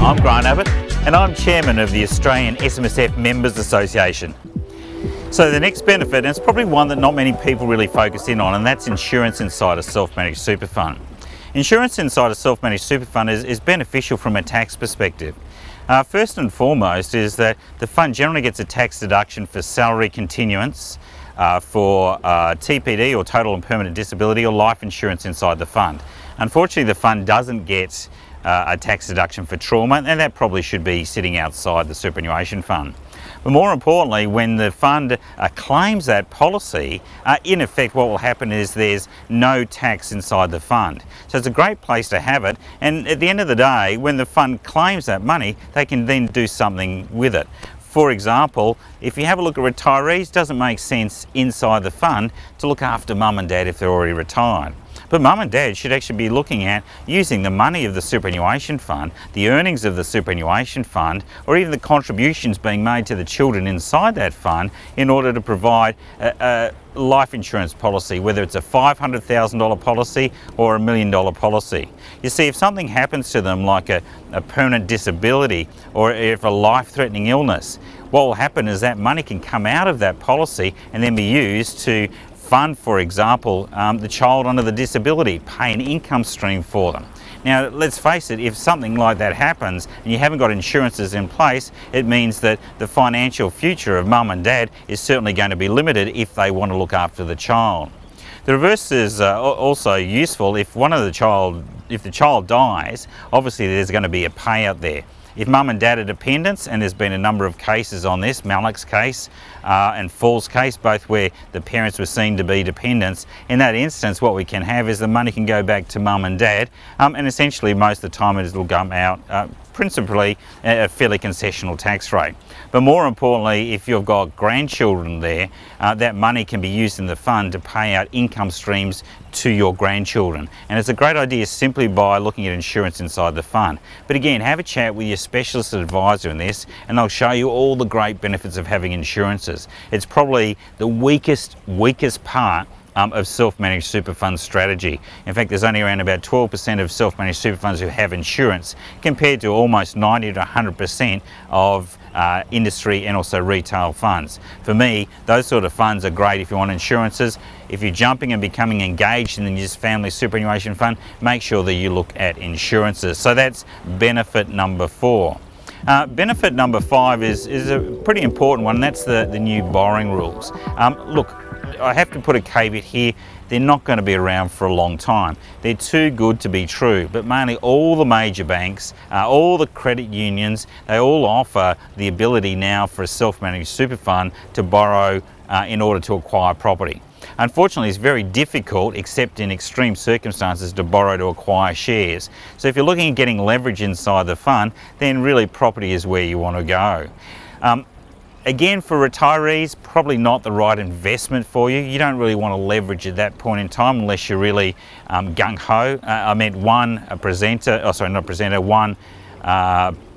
I'm Grant Abbott and I'm Chairman of the Australian SMSF Members Association. So the next benefit, and it's probably one that not many people really focus in on, and that's insurance inside a self-managed super fund. Insurance inside a self-managed super fund is beneficial from a tax perspective. First and foremost is that the fund generally gets a tax deduction for salary continuance, for TPD or total and permanent disability, or life insurance inside the fund. Unfortunately, the fund doesn't get a tax deduction for trauma, and that probably should be sitting outside the superannuation fund. But more importantly, when the fund claims that policy, in effect what will happen is there's no tax inside the fund. So it's a great place to have it, and at the end of the day, when the fund claims that money, they can then do something with it. For example, if you have a look at retirees, it doesn't make sense inside the fund to look after mum and dad if they're already retired. But mum and dad should actually be looking at using the money of the superannuation fund, the earnings of the superannuation fund, or even the contributions being made to the children inside that fund in order to provide a life insurance policy, whether it's a $500,000 policy or $1 million policy. You see, if something happens to them like a permanent disability or if a life-threatening illness, what will happen is that money can come out of that policy and then be used to fund, for example, the child under the disability, pay an income stream for them. Now, let's face it, if something like that happens and you haven't got insurances in place, it means that the financial future of mum and dad is certainly going to be limited if they want to look after the child. The reverse is also useful if if the child dies. Obviously there's going to be a payout there. If mum and dad are dependents, and there's been a number of cases on this, Malik's case and Fall's case, both where the parents were seen to be dependents, in that instance what we can have is the money can go back to mum and dad, and essentially most of the time it will come out principally at a fairly concessional tax rate. But more importantly, if you've got grandchildren there, that money can be used in the fund to pay out income streams to your grandchildren. And it's a great idea simply by looking at insurance inside the fund. But again, have a chat with your specialist advisor in this and they'll show you all the great benefits of having insurances. It's probably the weakest part of self-managed super fund strategy. In fact, there's only around about 12% of self-managed super funds who have insurance, compared to almost 90 to 100% of industry and also retail funds. For me, those sort of funds are great if you want insurances. If you're jumping and becoming engaged in this family superannuation fund, make sure that you look at insurances. So that's benefit number 4. Benefit number 5 is a pretty important one, and that's the new borrowing rules. Look, I have to put a caveat here, they're not going to be around for a long time. They're too good to be true, but mainly all the major banks, all the credit unions, they all offer the ability now for a self-managed super fund to borrow in order to acquire property. Unfortunately, it's very difficult, except in extreme circumstances, to borrow to acquire shares. So if you're looking at getting leverage inside the fund, then really property is where you want to go. Again, for retirees, probably not the right investment for you. You don't really want to leverage at that point in time unless you're really gung-ho. I met one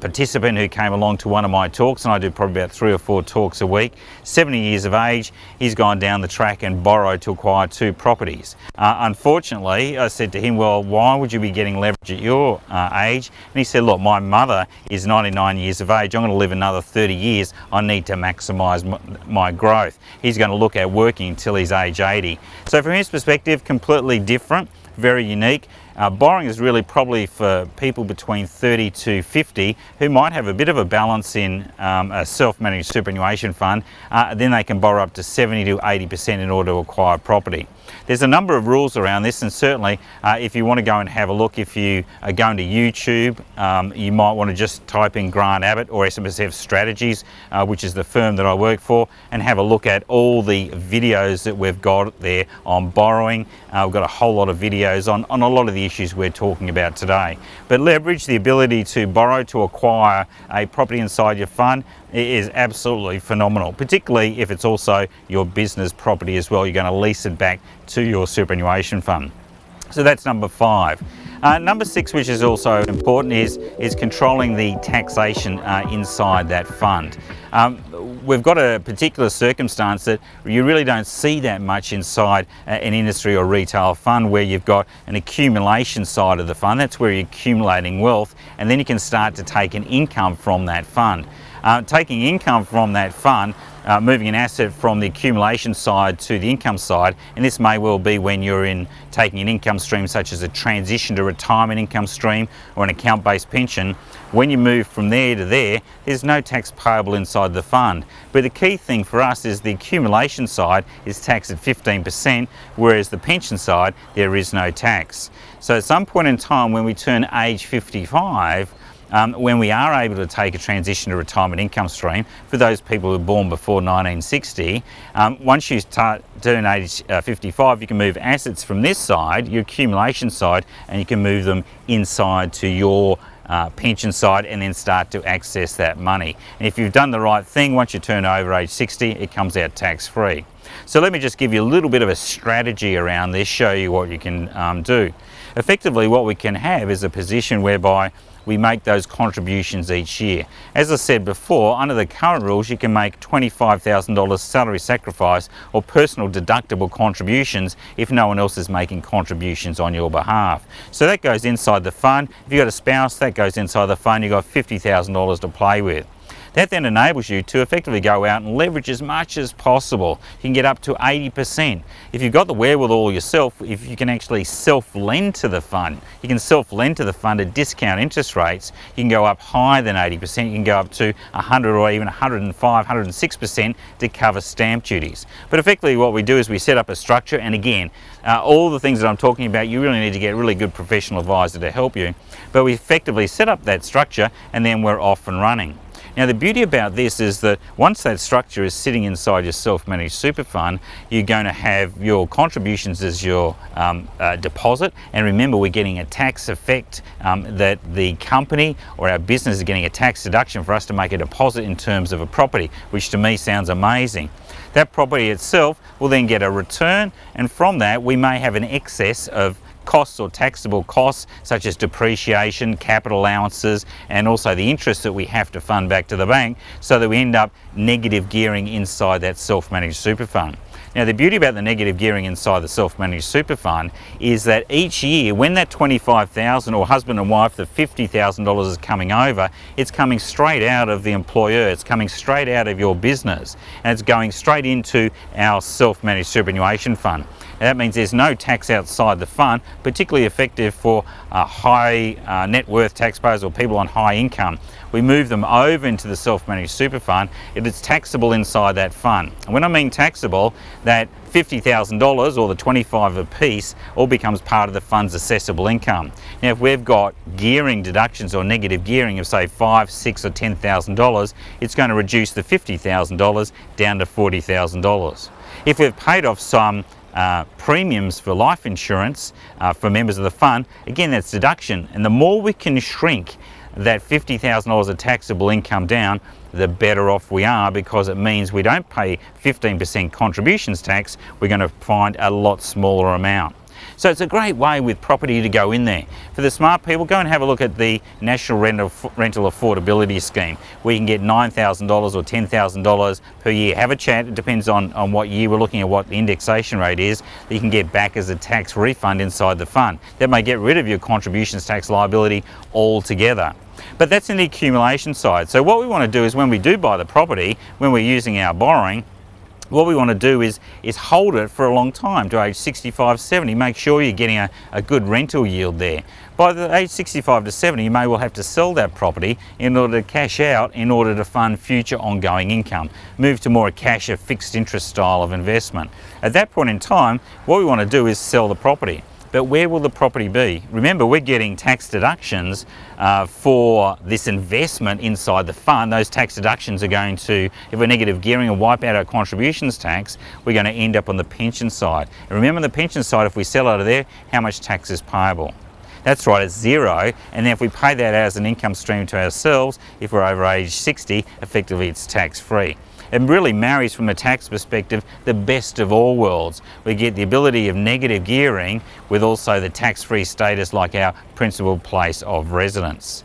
participant who came along to one of my talks, and I do probably about 3 or 4 talks a week. 70 years of age, he's gone down the track and borrowed to acquire 2 properties. Unfortunately, I said to him, well, why would you be getting leverage at your age? And he said, look, my mother is 99 years of age, I'm going to live another 30 years, I need to maximise my growth. He's going to look at working until he's age 80. So from his perspective, completely different, very unique. Borrowing is really probably for people between 30 to 50 who might have a bit of a balance in a self-managed superannuation fund. Then they can borrow up to 70 to 80% in order to acquire property. There's a number of rules around this, and certainly if you want to go and have a look, if you are going to YouTube, you might want to just type in Grant Abbott or SMSF Strategies, which is the firm that I work for, and have a look at all the videos that we've got there on borrowing. We've got a whole lot of videos on a lot of the issues we're talking about today. But leverage, the ability to borrow to acquire a property inside your fund, is absolutely phenomenal, particularly if it's also your business property as well. You're going to lease it back to your superannuation fund. So that's number 5. Number 6, which is also important, is controlling the taxation inside that fund. We've got a particular circumstance that you really don't see that much inside an industry or retail fund, where you've got an accumulation side of the fund. That's where you're accumulating wealth, and then you can start to take an income from that fund. Taking income from that fund, moving an asset from the accumulation side to the income side, and this may well be when you're taking an income stream such as a transition to retirement income stream or an account-based pension. When you move from there to there, there's no tax payable inside the fund. But the key thing for us is the accumulation side is taxed at 15%, whereas the pension side, there is no tax. So at some point in time when we turn age 55, when we are able to take a transition to retirement income stream, for those people who were born before 1960, once you turn age 55, you can move assets from this side, your accumulation side, and you can move them inside to your pension side, and then start to access that money. And if you've done the right thing, once you turn over age 60, it comes out tax-free. So let me just give you a little bit of a strategy around this, show you what you can do. Effectively, what we can have is a position whereby we make those contributions each year. As I said before, under the current rules, you can make $25,000 salary sacrifice or personal deductible contributions if no one else is making contributions on your behalf. So that goes inside the fund. If you've got a spouse, that goes inside the fund. You've got $50,000 to play with. That then enables you to effectively go out and leverage as much as possible. You can get up to 80%. If you've got the wherewithal yourself, if you can actually self-lend to the fund, you can self-lend to the fund at discount interest rates. You can go up higher than 80%. You can go up to 100 or even 105, 106% to cover stamp duties. But effectively what we do is we set up a structure, and again, all the things that I'm talking about, you really need to get a really good professional advisor to help you. But we effectively set up that structure, and then we're off and running. Now the beauty about this is that once that structure is sitting inside your self-managed super fund, you're going to have your contributions as your deposit, and remember, we're getting a tax effect that the company or our business is getting a tax deduction for us to make a deposit in terms of a property, which to me sounds amazing. That property itself will then get a return, and from that we may have an excess of costs or taxable costs such as depreciation, capital allowances, and also the interest that we have to fund back to the bank, so that we end up negative gearing inside that self-managed super fund. Now the beauty about the negative gearing inside the self-managed super fund is that each year when that $25,000 or husband and wife, the $50,000 is coming over, it's coming straight out of the employer, it's coming straight out of your business, and it's going straight into our self-managed superannuation fund. That means there's no tax outside the fund, particularly effective for high net worth taxpayers or people on high income. We move them over into the self-managed super fund. It is taxable inside that fund. And when I mean taxable, that $50,000 or the 25 apiece all becomes part of the fund's assessable income. Now if we've got gearing deductions or negative gearing of say $5,000, $6,000 or $10,000, it's going to reduce the $50,000 down to $40,000. If we've paid off some premiums for life insurance for members of the fund, again that's deduction, and the more we can shrink that $50,000 of taxable income down, the better off we are, because it means we don't pay 15% contributions tax, we're going to find a lot smaller amount. So it's a great way with property to go in there. For the smart people, go and have a look at the National Rental Affordability Scheme, where you can get $9,000 or $10,000 per year. Have a chat, it depends on what year we're looking at, what the indexation rate is, that you can get back as a tax refund inside the fund. That may get rid of your contributions tax liability altogether. But that's in the accumulation side. So what we want to do is when we do buy the property, when we're using our borrowing, what we want to do is hold it for a long time, to age 65, 70. Make sure you're getting a good rental yield there. By the age 65 to 70, you may well have to sell that property in order to cash out, in order to fund future ongoing income. Move to more a cash or fixed interest style of investment. At that point in time, what we want to do is sell the property. But where will the property be? Remember, we're getting tax deductions for this investment inside the fund. Those tax deductions are going to, if we're negative gearing and wipe out our contributions tax, we're going to end up on the pension side. And remember, the pension side, if we sell out of there, how much tax is payable? That's right, it's zero, and then if we pay that as an income stream to ourselves, if we're over age 60, effectively it's tax-free. It really marries from a tax perspective the best of all worlds. We get the ability of negative gearing with also the tax-free status like our principal place of residence.